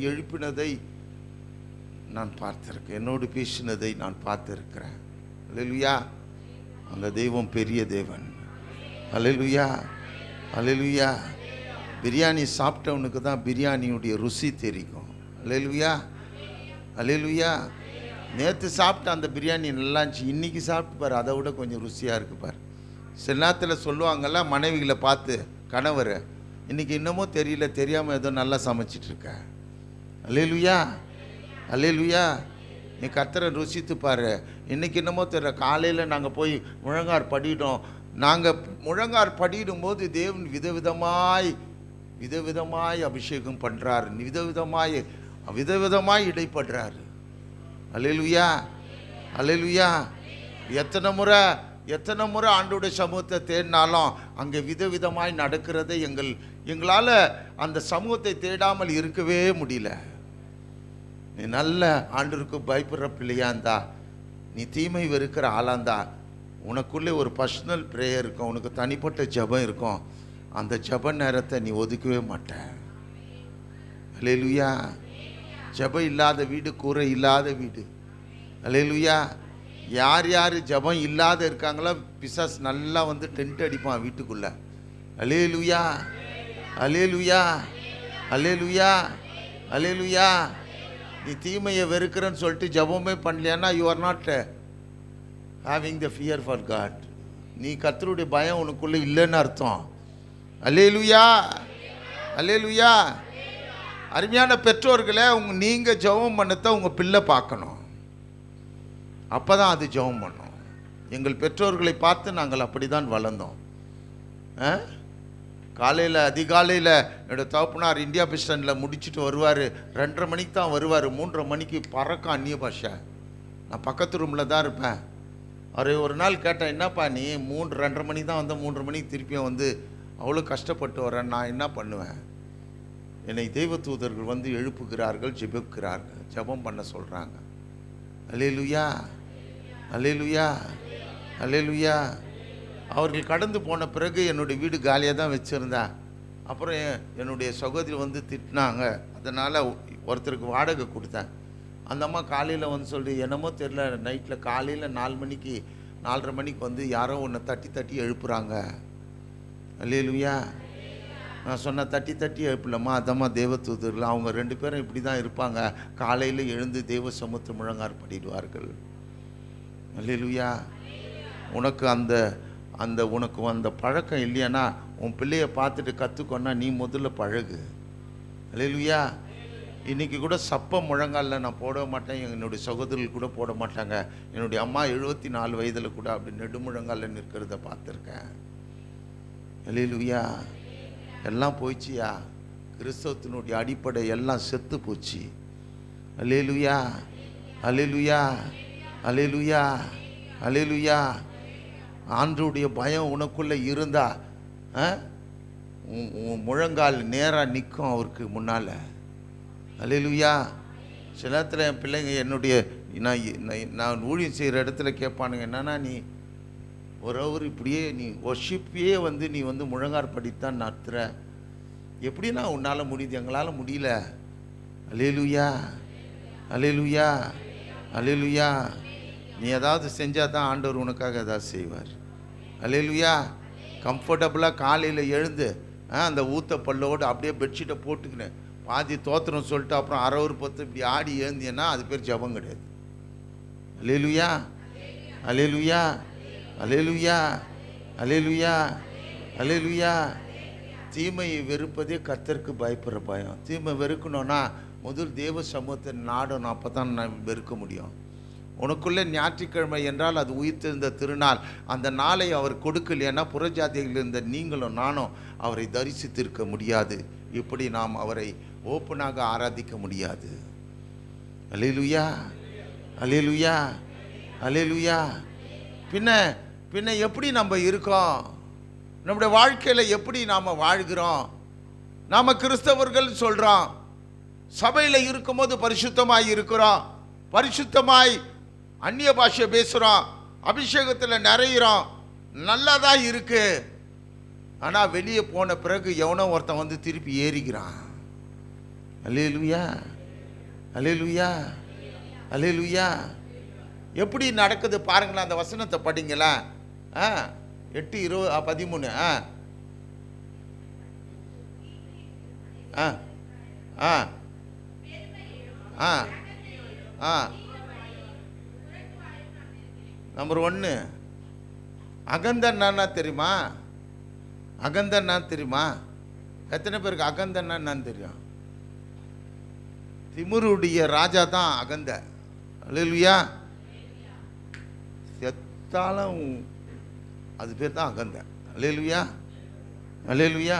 எழுப்பினதை நான் பார்த்திருக்கேன், என்னோடு பேசினதை நான் பார்த்திருக்கிறேன். அல்லேலூயா. அந்த தெய்வம் பெரிய தேவன். அல்லேலூயா, அல்லேலூயா. பிரியாணி சாப்பிட்டவனுக்கு தான் பிரியாணியுடைய ருசி தெரியும். அல்லேலூயா, அல்லேலூயா. நேற்று சாப்பிட்ட அந்த பிரியாணி நல்லா இருந்துச்சு, இன்றைக்கி சாப்பிட்டு பாரு, அதை விட கொஞ்சம் ருசியாக இருக்குது பாரு. சில நேரத்தில் சொல்லுவாங்கள்ல மனைவிகளை பார்த்து, கணவர் இன்றைக்கி இன்னமும் தெரியல, தெரியாமல் ஏதோ நல்லா சமைச்சிட்ருக்க. அல்லேலூயா, அல்லேலூயா. நீ கர்த்தரை ருசித்து பாரு. இன்றைக்கி என்னமோ தெரியல, காலையில் நாங்கள் போய் முழங்கார் படிட்டோம். நாங்கள் முழங்கார் படிடும்போது தேவன் விதவிதமாய் அபிஷேகம் பண்ணுறார், விதவிதமாய் இடைப்படுறாரு. அல்லேலூயா, அல்லேலூயா. எத்தனை முறை ஆண்டோடைய சமூகத்தை தேடினாலும் அங்கே விதவிதமாய் நடக்கிறதை எங்களால் அந்த சமூகத்தை தேடாமல் இருக்கவே முடியல. நீ நல்ல ஆண்டவருக்கு பயப்படுற பிள்ளையா இருந்தா, நீ தீமை வெறுக்கிற ஆளாந்தா, உனக்குள்ளே ஒரு பர்சனல் ப்ரேயர் இருக்கும், உனக்கு தனிப்பட்ட ஜெபம் இருக்கும். அந்த ஜெப நேரத்தை நீ ஒதுக்கவே மாட்ட. அல்லேலூயா. ஜெபம் இல்லாத வீடு கூரை இல்லாத வீடு. அல்லேலூயா. யார் ஜெபம் இல்லாத இருக்காங்களோ பிசாஸ் நல்லா வந்து டென்ட் அடிப்பான் வீட்டுக்குள்ளே. அல்லேலூயா, அல்லேலூயா, அல்லேலூயா, அல்லேலூயா. நீ தீமையை வெறுக்கிறன்னு சொல்லிட்டு ஜெபமே பண்ணலையானா you are not having the fear for God. நீ கர்த்தருடைய பயம் உனக்குள்ளே இல்லைன்னு அர்த்தம். அல்லேலூயா, அல்லேலூயா. அருமையான பெற்றோர்களே, நீங்கள் ஜெபம் பண்ணத்தை உங்கள் பிள்ளை பார்க்கணும், அப்போ தான் அது ஜெபம் பண்ணும். எங்கள் பெற்றோர்களை பார்த்து நாங்கள் அப்படி தான் வளர்ந்தோம். அதிகாலையில் என்னோடய தகப்பனார் இந்தியா பிஸ்டனில் முடிச்சுட்டு வருவார். 2:30 மணிக்கு தான் வருவார். 3:30 மணிக்கு பறக்க அந்நிய பாஷை. நான் பக்கத்து ரூமில் தான் இருப்பேன். அவர் ஒரு நாள் கேட்டேன், என்னப்பா நீ 2:30 மணிக்கு தான் வந்தேன், 3:30 மணிக்கு திருப்பியும் வந்து அவ்வளோ கஷ்டப்பட்டு வரேன், நான் என்ன பண்ணுவேன்? என்னை தெய்வ தூதர்கள் வந்து எழுப்புகிறார்கள், ஜெபிக்கிறார்கள், ஜெபம் பண்ண சொல்கிறாங்க. அல்லேலூயா, அல்லேலூயா, அல்லேலூயா. அவர்கள் கடந்து போன பிறகு என்னுடைய வீடு காலியாக தான் வச்சுருந்தேன். அப்புறம் என்னுடைய சகோதரி வந்து திட்டினாங்க, அதனால் ஒருத்தருக்கு வாடகை கொடுத்தேன். அந்த அம்மா காலையில் வந்து சொல்லி, என்னமோ தெரில, நைட்டில் காலையில் 4 மணிக்கு 4:30 மணிக்கு வந்து யாரோ ஒன்று தட்டி எழுப்புறாங்க. அல்லேலூயா. நான் சொன்னேன், தட்டி எழுப்பலம்மா, அதம்மா தேவ தூதர்கள், அவங்க 2 பேரும் இப்படி தான் இருப்பாங்க, காலையில் எழுந்து தேவ சமூகத்தை முழங்கார் படிடுவார்கள். அல்லேலூயா. உனக்கு உனக்கு அந்த பழக்கம் இல்லையானா உன் பிள்ளையை பார்த்துட்டு கற்றுக்கொன்னா நீ முதல்ல பழகு. அல்லேலூயா. இன்றைக்கி கூட சப்ப முழங்காலில் நான் போட மாட்டேன், என்னுடைய சகோதரர்கள் கூட போட மாட்டாங்க. என்னுடைய அம்மா 74 வயதில் கூட அப்படி நெடுமுழங்காலில் நிற்கிறத பார்த்துருக்கேன். அல்லேலூயா. எல்லாம் போயிடுச்சியா, கிறிஸ்தவத்தினுடைய அடிப்படை எல்லாம் செத்து போச்சு. அல்லேலூயா, அல்லேலூயா, அல்லேலூயா, அல்லேலூயா. ஆண்டவருடைய பயம் உனக்குள்ளே இருந்தா உன் முழங்கால் நேராக நிற்கும் அவருக்கு முன்னால். அல்லேலூயா. சில நேரத்தில் என் பிள்ளைங்க நான் ஊழியம் செய்கிற இடத்துல கேட்பானுங்க, என்னன்னா நீ ஒரு இப்படியே நீ ஒர்ஷிப்பையே வந்து நீ வந்து முழங்கார் படித்தான் நடத்துகிற, எப்படின்னா உன்னால் முடியுது, எங்களால் முடியல. அல்லேலூயா, அல்லேலூயா, அல்லேலூயா. நீ ஏதாவது செஞ்சால் தான் ஆண்டவர் உனக்காக ஏதாவது செய்வார். அல்லேலூயா. கம்ஃபர்டபுளாக காலையில் எழுந்து அந்த ஊத்த பல்லோடு அப்படியே பெட்ஷீட்டை போட்டுக்கினேன் பாதி தோத்திரம் சொல்லிட்டு அப்புறம் 1/2 இப்படி ஆடி எழுந்தியன்னா அது பேர் ஜெபம் கிடையாது. அல்லேலூயா, அல்லேலூயா, அல்லேலூயா, அல்லேலூயா, அல்லேலூயா. தீமையை வெறுப்பதே கர்த்தருக்கு பயப்படுற பயம். தீமை வெறுக்கணும்னா முதல் தேவ சமூகத்தை நாடணும், அப்போ தான் நான் வெறுக்க முடியும். உனக்குள்ளே ஞாயிற்றுக்கிழமை என்றால் அது உயிர்த்தெழுந்த திருநாள். அந்த நாளை அவர் கொடுக்கலைன்னா புறஜாதியில் இருந்த நீங்களும் நானும் அவரை தரிசித்திருக்க முடியாது. இப்படி நாம் அவரை ஓப்பனாக ஆராதிக்க முடியாது. அல்லேலூயா, அல்லேலூயா, அல்லேலூயா. பின்ன எப்படி நம்ம இருக்கோம்? நம்முடைய வாழ்க்கையில் எப்படி நாம் வாழ்கிறோம்? நாம் கிறிஸ்தவர்கள் சொல்கிறோம், சபையில் இருக்கும்போது பரிசுத்தமாய் இருக்கிறோம், பரிசுத்தமாய் அந்நிய பாஷை பேசுகிறோம், அபிஷேகத்தில் நிறையிறோம், நல்லா தான் இருக்கு. ஆனால் வெளியே போன பிறகு எவனோ ஒருத்தன் வந்து திருப்பி ஏறிக்கிறான். அல்லேலூயா, அல்லேலூயா, அல்லேலூயா. எப்படி நடக்குது பாருங்களேன். அந்த வசனத்தை படிங்களா. 8:13. நம்பர் 1, அகந்தன்னா தெரியுமா? அகந்தன்னா தெரியுமா? எத்தனை பேருக்கு அகந்தன்னா என்னன்னு தெரியும்? திமிருடைய ராஜா தான் அகந்த. அல்லேலூயா. செத்தாலும் அது பேர் தான் அகந்த. அல்லேலூயா, அல்லேலூயா.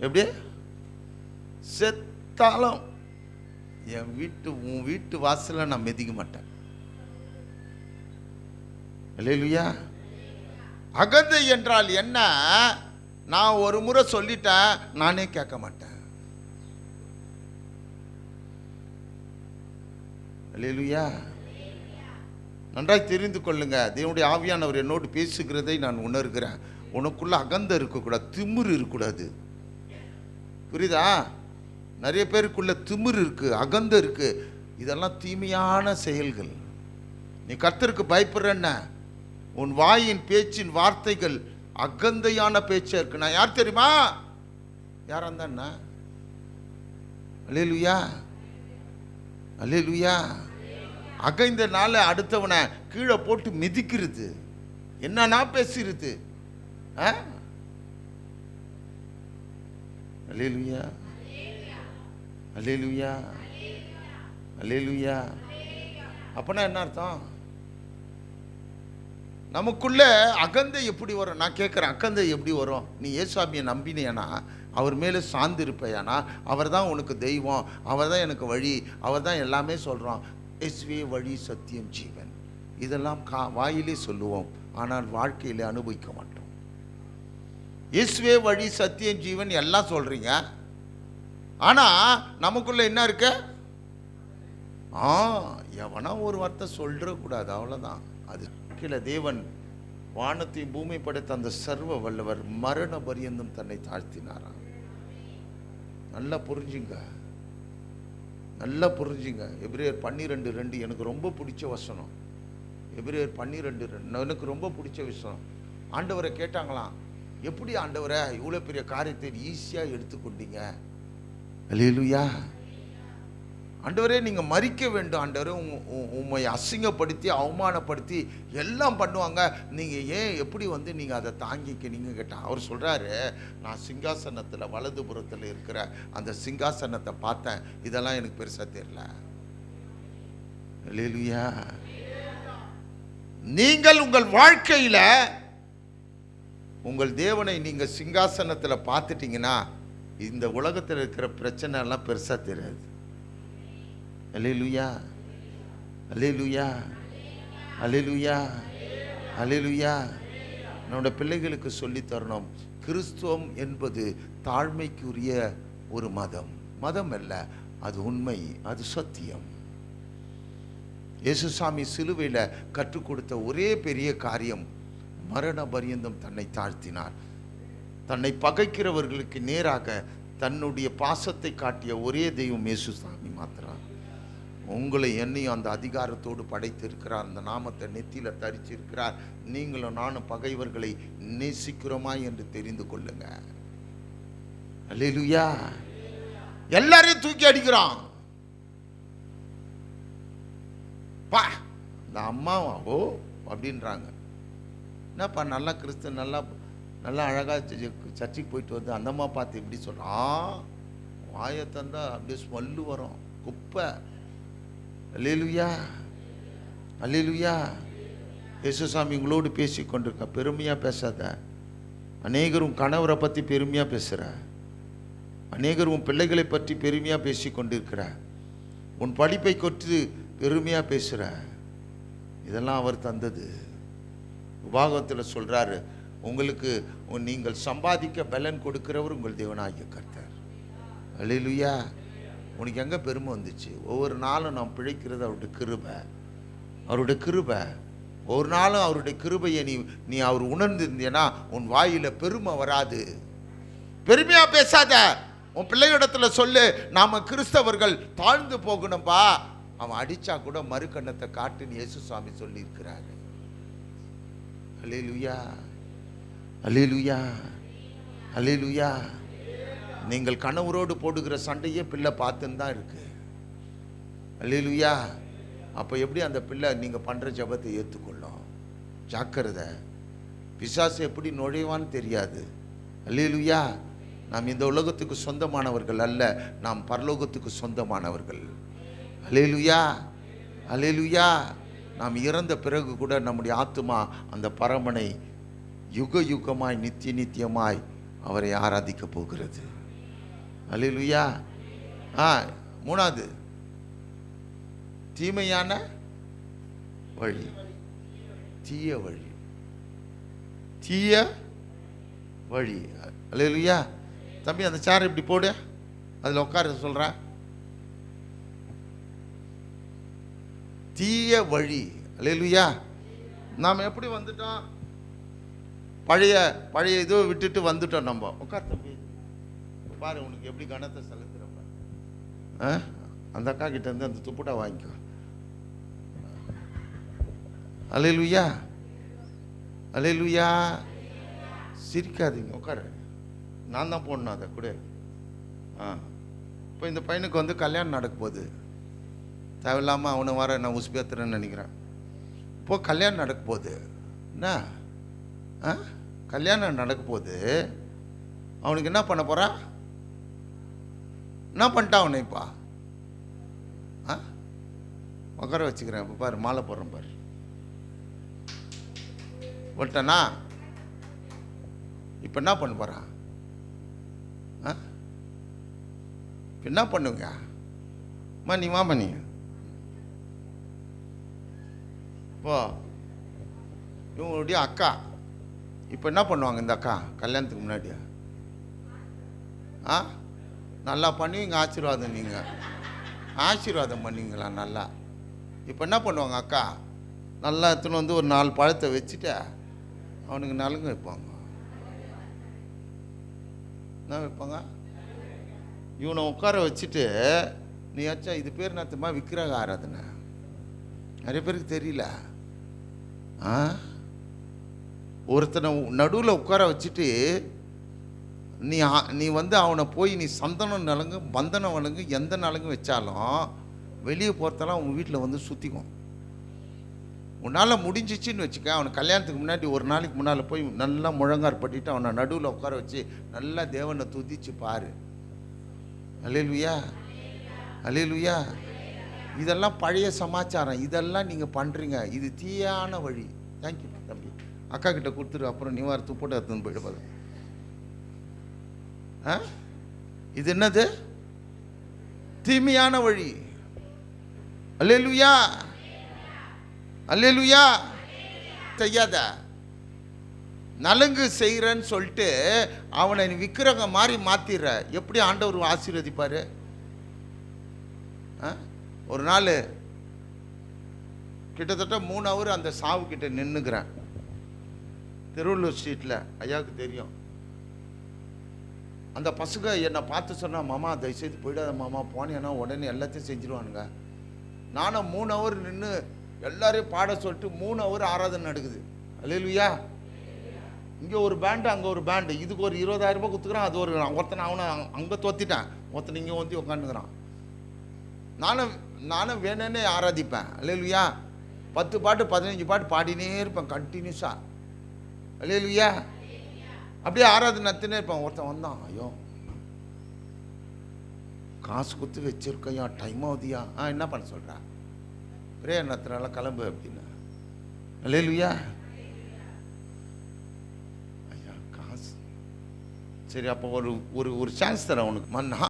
எப்படி? செத்தாலும் உன் வீட்டு வாசல நான் மிதிக்க மாட்டேன். அல்லேலூயா. அகந்தை என்றால் என்ன? நான் ஒரு முறை சொல்லிட்டேன், நானே கேட்க மாட்டேன். அல்லேலூயா. நன்றாய் தெரிந்து கொள்ளுங்க. தேவனுடைய ஆவியானவர் என்னோடு பேசுகிறதை நான் உணர்கிறேன். உனக்குள்ள அகந்தை இருக்கக்கூடாது, திமிரு இருக்கக்கூடாது. புரியுதா? நிறைய பேருக்குள்ள திமிரு இருக்கு, அகந்தை இருக்கு. இதெல்லாம் தீமையான செயல்கள். நீ கர்த்தருக்கு பயப்படுறன்னா உன் வாயின் பேச்சின் வார்த்தைகள் அகந்தையான பேச்சா இருக்கு. நான் யார் தெரியுமா? யாரா இருந்தா? அல்லேலூயா, அல்லேலூயா. அகைந்தனால அடுத்தவனை கீழே போட்டு மிதிக்கிறது, என்னன்னா பேசுறது. அல்லேலூயா, அல்லேலூயா, அல்லேலூயா. அப்பனா என்ன அர்த்தம்? நமக்குள்ள அகந்தை எப்படி வரும்? நான் கேட்குறேன், அகந்தை எப்படி வரும்? நீ இயேசுவை நம்பினேனா, அவர் மேலே சார்ந்து இருப்பையானா, அவர் தான் உனக்கு தெய்வம், அவர் தான் எனக்கு வழி, அவர் தான் எல்லாமே சொல்கிறோம். இயேசுவே வழி, சத்தியம், ஜீவன். இதெல்லாம் வாயிலே சொல்லுவோம், ஆனால் வாழ்க்கையில் அனுபவிக்க மாட்டோம். இயேசுவே வழி, சத்தியம், ஜீவன் எல்லாம் சொல்கிறீங்க, ஆனால் நமக்குள்ள என்ன இருக்கு? எவனா ஒரு வார்த்தை சொல்லிடக்கூடாது, அவ்வளோதான். அது கீழே தேவன் வானத்தையும் பூமி படைத்த அந்த சர்வ வல்லவர் மரண பரியந்தம் தன்னை தாழ்த்தினாராம். நல்லா புரிஞ்சுங்க, நல்லா புரிஞ்சுங்க. எபிரேயர் 12:2 எனக்கு ரொம்ப பிடிச்ச வசனம். எபிரேயர் 12:2 எனக்கு ரொம்ப பிடிச்ச விஷயம். ஆண்டவரை கேட்டாங்களாம், எப்படி ஆண்டவரை இவ்வளோ பெரிய காரியத்தை ஈஸியாக எடுத்துக்கொண்டீங்க? அல்லேலூயா. ஆண்டவரே, நீங்கள் மறிக்க வேண்டும் ஆண்டவரே, உண்மை அசிங்கப்படுத்தி அவமானப்படுத்தி எல்லாம் பண்ணுவாங்க, நீங்கள் ஏன் எப்படி நீங்கள் அதை தாங்கிக்கினீங்க கேட்டால், அவர் சொல்கிறாரு, நான் சிங்காசனத்தில் வலதுபுறத்தில் இருக்கிற அந்த சிங்காசனத்தை பார்த்தேன், இதெல்லாம் எனக்கு பெருசாக தெரியல. அல்லேலூயா. நீங்கள் உங்கள் வாழ்க்கையில் உங்கள் தேவனை நீங்கள் சிங்காசனத்தில் பார்த்துட்டீங்கன்னா இந்த உலகத்தில் இருக்கிற பிரச்சனை எல்லாம் பெருசாக தெரியாது. அல்லேலூயா, அல்லேலூயா, அல்லேலூயா, அல்லேலூயா. நம்முடைய பிள்ளைகளுக்கு சொல்லி தரணும், கிறிஸ்துவம் என்பது தாழ்மைக்குரிய ஒரு மதம். மதம் அல்ல, அது உண்மை, அது சத்தியம். இயேசுசாமி சிலுவையில் கற்றுக் கொடுத்த ஒரே பெரிய காரியம், மரண பரியந்தம் தன்னை தாழ்த்தினார். தன்னை பகைக்கிறவர்களுக்கு நேராக தன்னுடைய பாசத்தை காட்டிய ஒரே தெய்வம் இயேசுசாமி மாத்திரம். உங்களை என்னையும் அந்த அதிகாரத்தோடு படைத்திருக்கிறார், அந்த நாமத்தை நெத்தியில தரிச்சிருக்கிறார். நீங்களும் நானும் பகைவர்களை நேசிக்கிறோமா என்று தெரிந்து கொள்ளுங்க. அல்லேலூயா. எல்லாரையும் தூக்கி அடிக்கிறான். பா, இந்த அம்மாவா ஓ அப்படின்றாங்க. என்னப்பா, நல்லா கிறிஸ்து, நல்லா நல்லா அழகாக சர்ச்சைக்கு போயிட்டு வந்து அந்த அம்மா பார்த்து எப்படி சொல்கிறான்? வாயை தந்தா அப்படியே ஸ்மெல்லு வரும், குப்பை. அல்லேலூயா, அல்லேலூயா. இயேசுசாமி உங்களோடு பேசி கொண்டிருக்க, பெருமையாக பேசாத. அநேகரும் கணவரை பற்றி பெருமையாக பேசுகிற, அநேகரும் பிள்ளைகளை பற்றி பெருமையாக பேசி கொண்டிருக்கிற, உன் படிப்பை கொற்று பெருமையாக பேசுகிற. இதெல்லாம் அவர் தந்தது. உபாகமத்தில் சொல்கிறாரு, உங்களுக்கு நீங்கள் சம்பாதிக்க பலன் கொடுக்கிறவர் உங்கள் தேவனாகிய கர்த்தர். அல்லேலூயா. உனக்கு எங்கே பெருமை வந்துச்சு? ஒவ்வொரு நாளும் நாம் பிழைக்கிறது அவருடைய கிருபை, அவருடைய கிருபை. ஒரு நாளும் அவருடைய கிருபையை நீ அவர் உணர்ந்திருந்தேன்னா உன் வாயில பெருமை வராது. பெருமையா பேசாத. உன் பிள்ளைகளிடத்துல சொல்லு, நாம கிறிஸ்தவர்கள் தாழ்ந்து போகணும்பா. அவன் அடிச்சா கூட மறுக்கண்ணத்தை காட்டுன்னு இயேசு சுவாமி சொல்லி இருக்கிறாரு. அல்லேலூயா, அல்லேலூயா, அல்லேலூயா. நீங்கள் கணவரோடு போடுகிற சண்டையே பிள்ளை பார்த்துன்னு தான் இருக்கு. அல்லேலூயா. அப்போ எப்படி அந்த பிள்ளை நீங்கள் பண்ணுற ஜெபத்தை ஏற்றுக்கொள்ளும்? ஜாக்கிரதை, பிசாசு எப்படி நுழைவான்னு தெரியாது. அல்லேலூயா. நாம் இந்த உலகத்துக்கு சொந்தமானவர்கள் அல்ல, நாம் பரலோகத்துக்கு சொந்தமானவர்கள். அல்லேலூயா, அல்லேலூயா. நாம் இறந்த பிறகு கூட நம்முடைய ஆத்துமா அந்த பரமனை யுக யுகமாய் நித்திய நித்தியமாய் அவரை ஆராதிக்க போகிறது. அல்லேலூயா. மூணாவது, தீமையான வழி, தீய வழி, தீய வழி. அல்லேலூயா. தம்பி அந்த சேர் இப்படி போடு, அதில் உட்கார சொல்கிறேன். தீய வழி. அல்லேலூயா. நாம் எப்படி வந்துட்டோம்? பழைய பழைய இதோ விட்டுட்டு வந்துட்டோம். நம்ம உட்கார் தம்பி, பாரு உனக்கு எப்படி கணத்தை செலுத்துறப்ப. அந்த அக்கா கிட்ட இருந்து அந்த துப்புட்டா வாங்கிக்கோ. அல்லேலூயா, அல்லேலூயா. சிரிக்காதீங்க, உட்காரு. நான் தான் போடணும் அதை கூட. இப்போ இந்த பையனுக்கு வந்து கல்யாணம் நடக்க போகுது. தேவையில்லாமல் அவனை வர நான் உசுப்பேத்துறேன்னு நினைக்கிறேன். இப்போ கல்யாணம் நடக்க போகுது. என்ன கல்யாணம் நடக்க போகுது. அவனுக்கு என்ன பண்ண போகிறான்? என்ன பண்ணிட்டான் அவனை? இப்போ உட்கார வச்சுக்கிறேன். இப்போ பாரு, மாலை போடுறேன் பாரு. போட்டனா இப்போ என்ன பண்ண போகிறான்? என்ன பண்ணுங்க? நீ மாமா, நீ இப்போ இவங்களுடைய அக்கா இப்போ என்ன பண்ணுவாங்க? இந்த அக்கா கல்யாணத்துக்கு முன்னாடியா நல்லா பண்ணுவீங்க, ஆசீர்வாதம். நீங்கள் ஆசீர்வாதம் பண்ணுவீங்களா நல்லா? இப்போ என்ன பண்ணுவாங்க? அக்கா நல்லா எடுத்துன்னு வந்து ஒரு 4 பழத்தை வச்சுட்டு அவனுக்கு நலுங்கு வைப்பாங்க. என்ன வைப்பாங்க? இவனை உட்கார வச்சுட்டு, நீ ஆச்சா இது பேர் என்னத்துமா? விக்கிரக ஆராதனை. நிறைய பேருக்கு தெரியல. ஒருத்தனை நடுவில் உட்கார வச்சுட்டு நீ வந்து அவனை போய் நீ சந்தனம் நலங்கு, பந்தனம் வழங்கு, எந்த நலங்கு வச்சாலும் வெளியே போகிறதெல்லாம் உங்கள் வீட்டில் வந்து சுற்றிக்கும். உன்னால் முடிஞ்சிச்சின்னு வச்சுக்க. அவனுக்கு கல்யாணத்துக்கு முன்னாடி ஒரு நாளைக்கு முன்னால் போய் நல்லா முழங்கார் பட்டிட்டு அவனை நடுவில் உட்கார வச்சு நல்லா தேவனை துதிச்சு பாரு. அல்லேலூயா, அல்லேலூயா. இதெல்லாம் பழைய சமாச்சாரம். இதெல்லாம் நீங்கள் பண்ணுறீங்க. இது தீயான வழி. தேங்க்யூ தம்பி. அக்கா கிட்ட கொடுத்துரு, அப்புறம் நீ வார துப்போட்டு எடுத்துன்னு போயிடுப்பாரு. இது என்னது? தீமையான வழி. அல்லேலூயா, அல்லேலூயா. செய்யாத. நலங்கு செய்கிறேன்னு சொல்லிட்டு அவனை நீ விக்கிரகம் மாதிரி மாற்றிடுற. எப்படி ஆண்டவர் ஆசீர்வதிப்பார்? ஒரு நாள் கிட்டத்தட்ட 3 ஹவர் அந்த சாவு கிட்ட நின்றுக்கிறேன். திருவள்ளூர் ஸ்ட்ரீட்டில். ஐயாவுக்கு தெரியும். அந்த பசங்க என்னை பார்த்து சொன்னால், மாமா தயவுசெய்து போயிடாத மாமா, போனேன்னா உடனே எல்லாத்தையும் செஞ்சுருவானுங்க. நானும் 3 ஹவர் நின்று எல்லாரையும் பாட சொல்லிட்டு 3 ஹவர் ஆராதனை நடக்குது. அல்லேலூயா. இங்கே ஒரு பேண்டு, அங்கே ஒரு பேண்டு. இதுக்கு ஒரு 20,000 ரூபாய் கொடுத்துக்கிறான். அது ஒரு ஒருத்தனை அவனை அங்கே தோத்திட்டேன். ஒருத்தனை இங்கே வந்து உட்காந்துக்கிறான். நானும் வேணுன்னே ஆராதிப்பேன். அல்லேலூயா. 10 பாட்டு 15 பாட்டு பாடினே இருப்பேன் கண்டினியூஸாக. அல்லேலூயா. அப்படியே ஆராதனை நடத்தினே இருப்பேன். ஒருத்தன் வந்தான், ஐயோ காசு கொடுத்து வச்சிருக்கையா, டைம் ஆகுதியா? என்ன பண்ண சொல்கிறா? பிரேயர் நடத்துனால கிளம்பு அப்படின்னா. அல்லேலூயா. ஐயா காசு சரி, அப்போ ஒரு ஒரு சான்ஸ் தரேன் உனக்கு. மன்னா